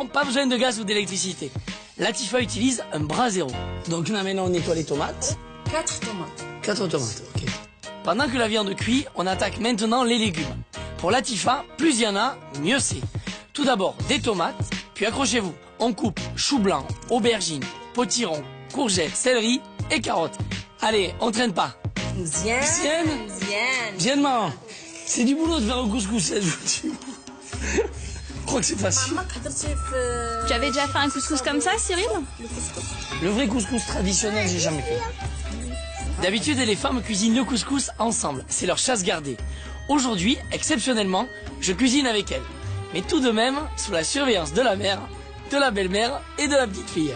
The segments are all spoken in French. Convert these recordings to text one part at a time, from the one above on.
Pas besoin de gaz ou d'électricité. Latifa utilise un brasero. Donc là maintenant on nettoie les tomates. 4 tomates. 4 tomates, ok. Pendant que la viande cuit, on attaque maintenant les légumes. Pour Latifa, plus il y en a, mieux c'est. Tout d'abord des tomates, puis accrochez-vous, on coupe chou blanc, aubergine, potiron, courgettes, céleri et carottes. Allez, on traîne pas. Viens. Viens maman. C'est du boulot de faire un couscous, je vous dis. Je crois que c'est facile. Tu avais déjà fait un couscous comme ça, Cyril? Le vrai couscous traditionnel, j'ai jamais fait. D'habitude, les femmes cuisinent le couscous ensemble. C'est leur chasse gardée. Aujourd'hui, exceptionnellement, je cuisine avec elles. Mais tout de même, sous la surveillance de la mère, de la belle-mère et de la petite fille.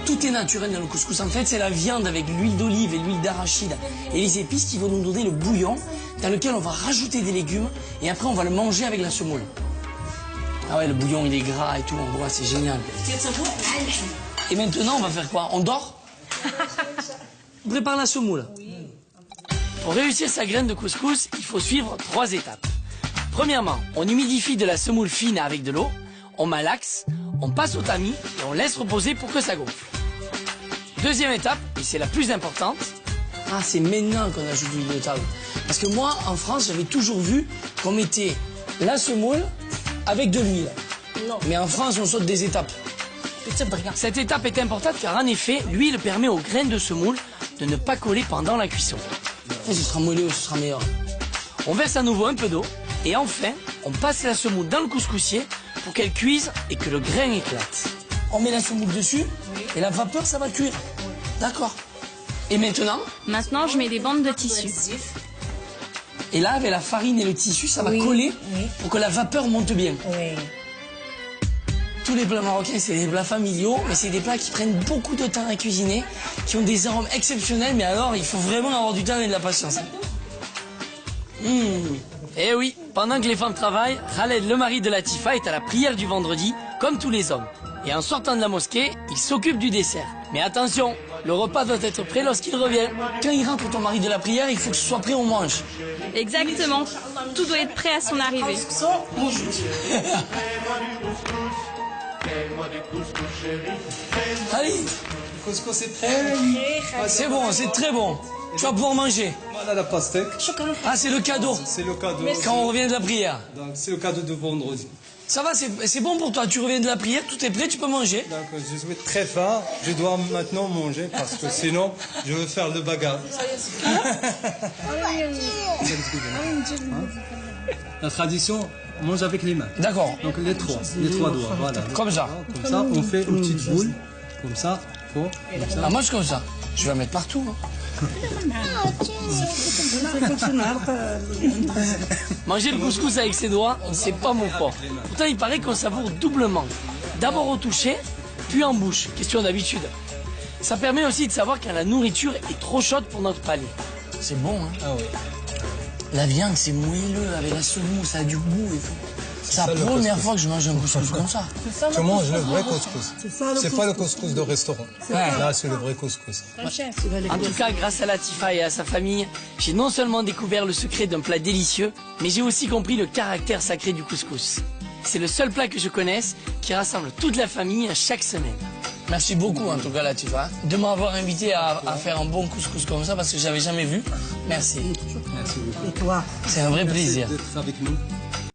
Tout est naturel dans le couscous. En fait, c'est la viande avec l'huile d'olive et l'huile d'arachide et les épices qui vont nous donner le bouillon dans lequel on va rajouter des légumes et après on va le manger avec la semoule. Ah ouais, le bouillon il est gras et tout, on voit, c'est génial. Et maintenant, on va faire quoi? On dort? On prépare la semoule. Pour réussir sa graine de couscous, il faut suivre 3 étapes. Premièrement, on humidifie de la semoule fine avec de l'eau, on malaxe, on passe au tamis et on laisse reposer pour que ça gonfle. Deuxième étape, et c'est la plus importante. Ah, c'est maintenant qu'on ajoute l'huile de table. Parce que moi, en France, j'avais toujours vu qu'on mettait la semoule avec de l'huile. Mais en France, on saute des étapes. Cette étape est importante car en effet, l'huile permet aux graines de semoule de ne pas coller pendant la cuisson. Et ce sera moelleux, ce sera meilleur. On verse à nouveau un peu d'eau et enfin, on passe la semoule dans le couscoussier pour qu'elle cuise et que le grain éclate. On met la semoule dessus et la vapeur, ça va cuire. D'accord. Et maintenant? Maintenant, je mets des bandes de tissu. Et là, avec la farine et le tissu, ça va coller pour que la vapeur monte bien. Oui. Tous les plats marocains, c'est des plats familiaux, mais c'est des plats qui prennent beaucoup de temps à cuisiner, qui ont des arômes exceptionnels, mais alors, il faut vraiment avoir du temps et de la patience. Eh oui, pendant que les femmes travaillent, Khaled, le mari de Latifa, est à la prière du vendredi, comme tous les hommes. Et en sortant de la mosquée, il s'occupe du dessert. Mais attention, le repas doit être prêt lorsqu'il revient. Quand il rentre, ton mari de la prière, il faut que ce soit prêt, on mange. Exactement. Tout doit être prêt à son arrivée. Allez, Le couscous c'est prêt. c'est bon, c'est très bon. Tu vas pouvoir manger. Voilà la pastèque. Ah, c'est le cadeau. C'est le cadeau. Quand on revient de la prière. Donc c'est le cadeau de vendredi. Ça va, c'est bon pour toi. Tu reviens de la prière, tout est prêt, tu peux manger. Donc je suis très faim. Je dois maintenant manger parce que sinon je veux faire le bagarre. La tradition, on mange avec les mains. D'accord. Donc les trois doigts. Voilà. Comme ça. Comme ça, on fait une petite boule. Comme ça, comme ça. Ah, mange comme ça. Je vais la mettre partout. Hein. Manger le couscous avec ses doigts, c'est pas mon fort. Pourtant, il paraît qu'on savoure doublement. D'abord au toucher, puis en bouche. Question d'habitude. Ça permet aussi de savoir quand la nourriture est trop chaude pour notre palais. C'est bon, hein? Ah oui. La viande, c'est moelleux avec la semoule, ça a du goût et tout. C'est la première fois que je mange un couscous comme ça. Tu manges le vrai couscous. C'est pas le couscous de restaurant. Là, c'est le vrai couscous. En tout cas, grâce à Latifa et à sa famille, j'ai non seulement découvert le secret d'un plat délicieux, mais j'ai aussi compris le caractère sacré du couscous. C'est le seul plat que je connaisse qui rassemble toute la famille chaque semaine. Merci beaucoup en tout cas Latifa de m'avoir invité à faire un bon couscous comme ça parce que j'avais jamais vu. Merci. Merci beaucoup. Et toi? C'est un vrai plaisir. D'être avec nous.